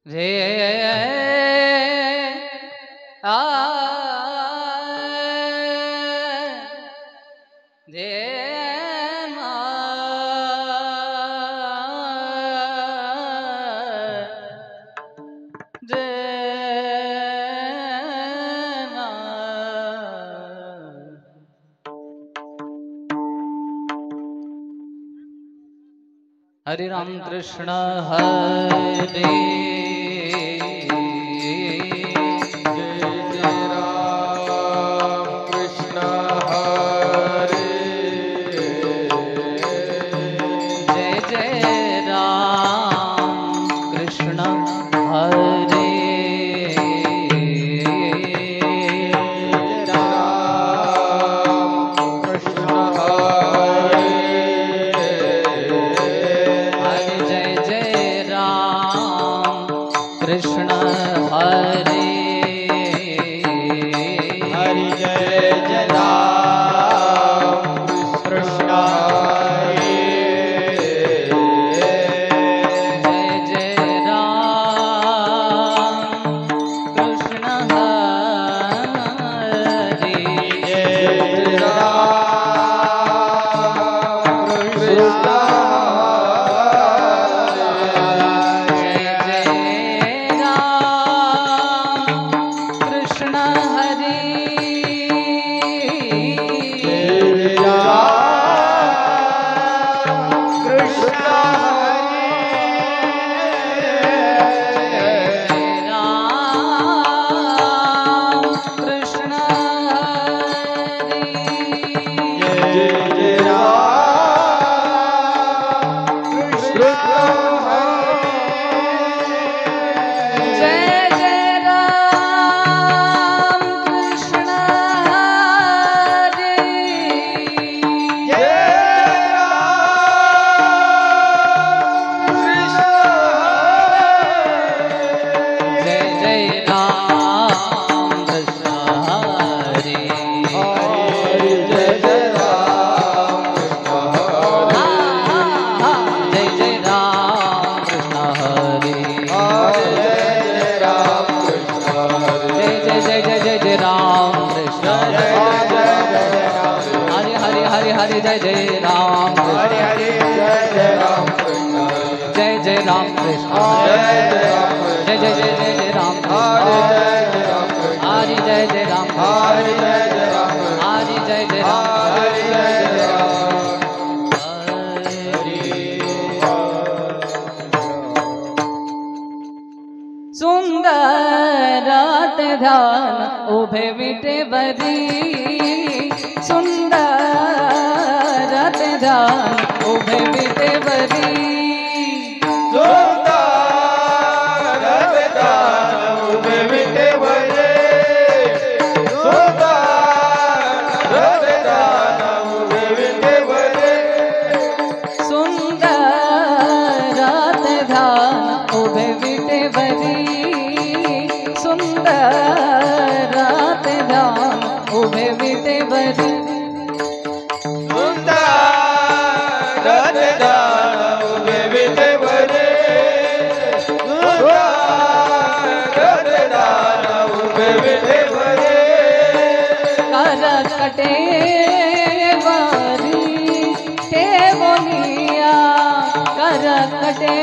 रे आ रे मा रे मा हरे राम कृष्ण हरे हरे जय जय राम हरे हरे जय जय राम जय जय राम कृष्ण जय जय जय जय जय राम हरे जय जय राम हरे जय जय राम हरे जय जय राम हरे जय जय राम सुंदरात ध्यान उभे विटे बरी सुंदर ध्यान उभे विटे बरी सुंदर ध्यान उभे विटे बरी सुंदर ध्यान उभे विटे बरी सुंदर ध्यान उभे विटे बरी सुंदर ध्यान उभे विटे बरी कटे बारी ते बोलिया कर कटे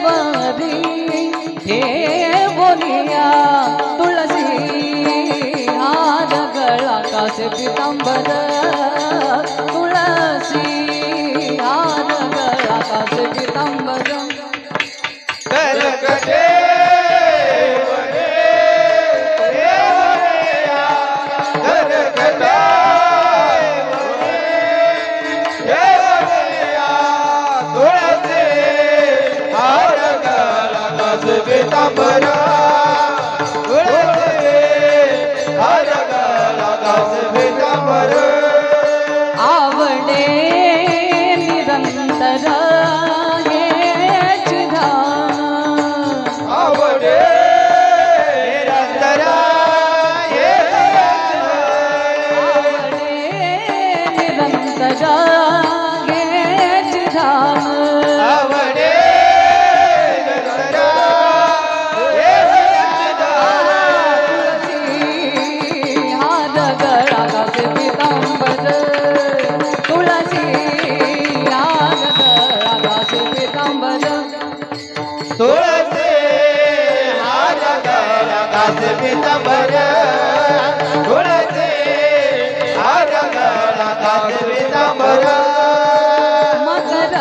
बारी ते बोलिया तुलसी हार गला का से पीतांबर तुलसी हार गला का से पीतांबर कर कटे आवडे निरंतर हेच ध्यान आवडे निरंतर आवडे निरंतर हेच ध्यान आवडे निरंतर कास पितांबर तुळसी हार गळा कास पितांबर मकर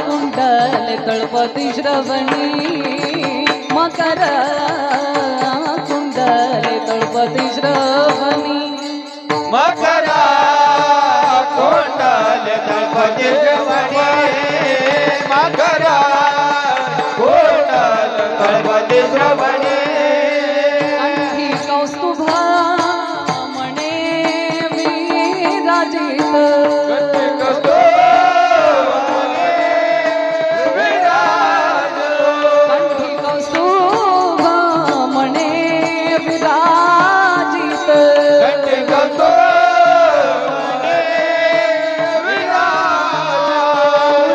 कुंडल तळपती श्रवणी मकर कुंडल तळपती श्रवणी मकरा कोंडल तळपती श्रवणी मकरा कोंडल तळपती श्रवणी कंठी कौस्तुभा म्हणे विराजित कंठी कौस्तुभा म्हणे विराजित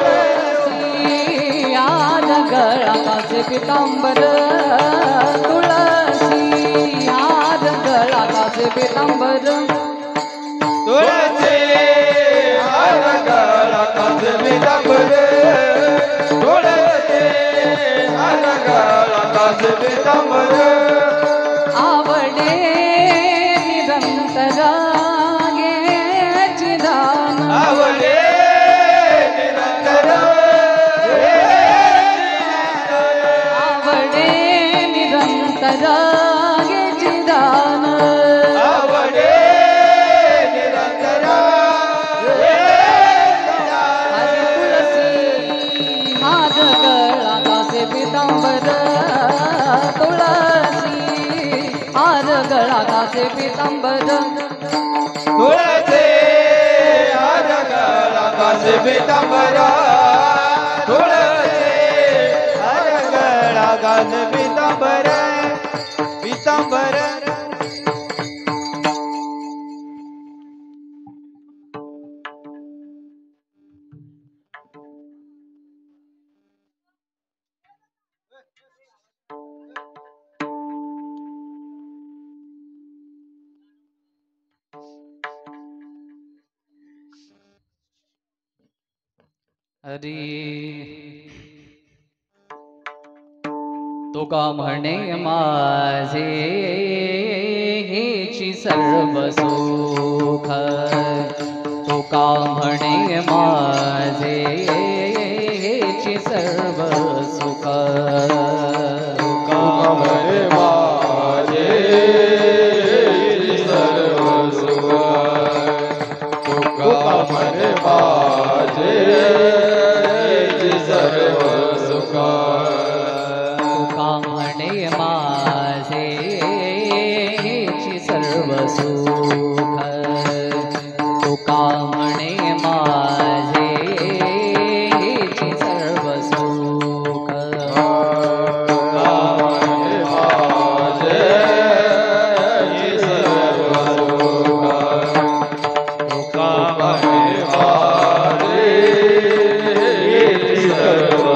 तुळसी आज गळा कासे पितांबर तुळसी आज गळा कासे पितांबर तुळसी हार गळा कास पितांबर तुळसी हार गळा कास पितांबर आवडे निरंतर घ्यायची दान आवडे निरंतर आवडे निरंतर घ्यायची दान आवडे निरंतर हरी तुळसी हात गळा कासे पितांबर तुळसी हार गळा कासे पितांबर तुळसी हार गळा कास पितांबर तुळसी हार गळा कास पितांबर पितांबर हरी तो का म्हणे माझे हेची सर्व सुख तो का म्हणे माझे हेची सर्व सुख कामरे माझे सर्व सुख कामरे माझे सर्व सुख तुका म्हणे माझे हेची सर्व सुख तुका म्हणे माझे हेची सर्व सुख कामरे माझे सर्व सुख कामरे माझे सर्व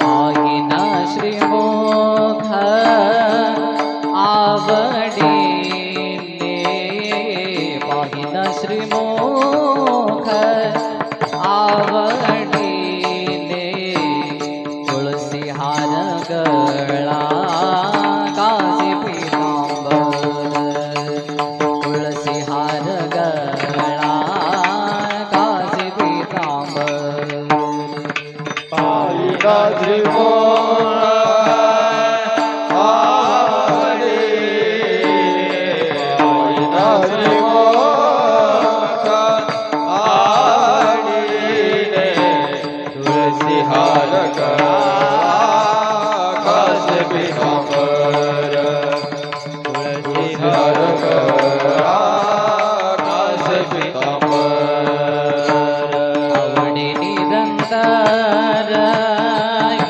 आईना श्रीमुख आवडीने पाहिना श्रीमुख आवडीने तुळसी हार गळा कासे पितांबर तुळसी हार गळा कासे पितांबर पाहिला त्रिकोण आवडे पाहिला त्रिकोण आवडे तुळसी हार गळा कास पितांबर तुळसी हार गळा कास पितांबर आवडे निरंतर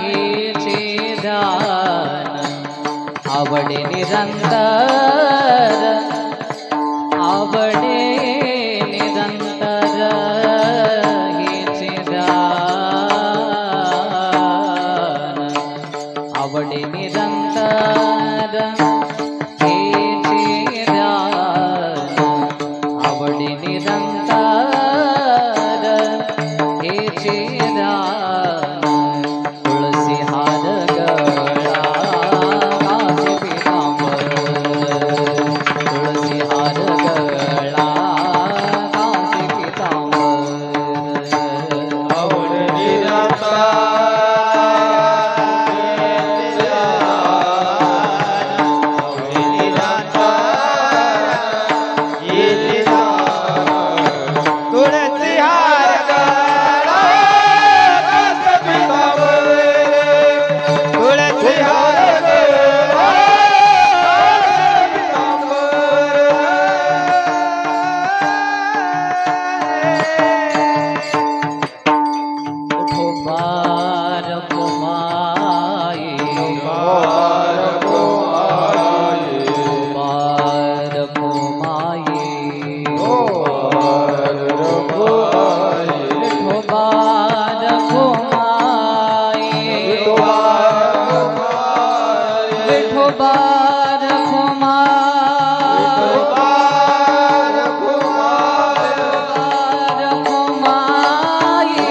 हेचे दान आवडे निरंतर आवडे निरंतर हेचे दान आवडे निरंतर हेचे दान आवडे निरंतर हेचे दान तुळसी हार गळा बार घुमाए बार घुमाए बार घुमाए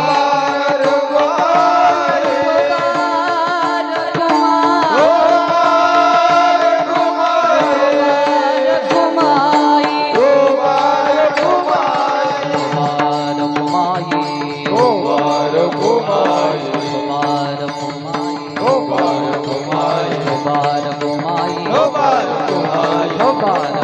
बार घुमाए बार घुमाए बार घुमाए बार घुमाए बार घुमाए बार घुमाए बार घुमाए बार घुमाए बार घुमाए बार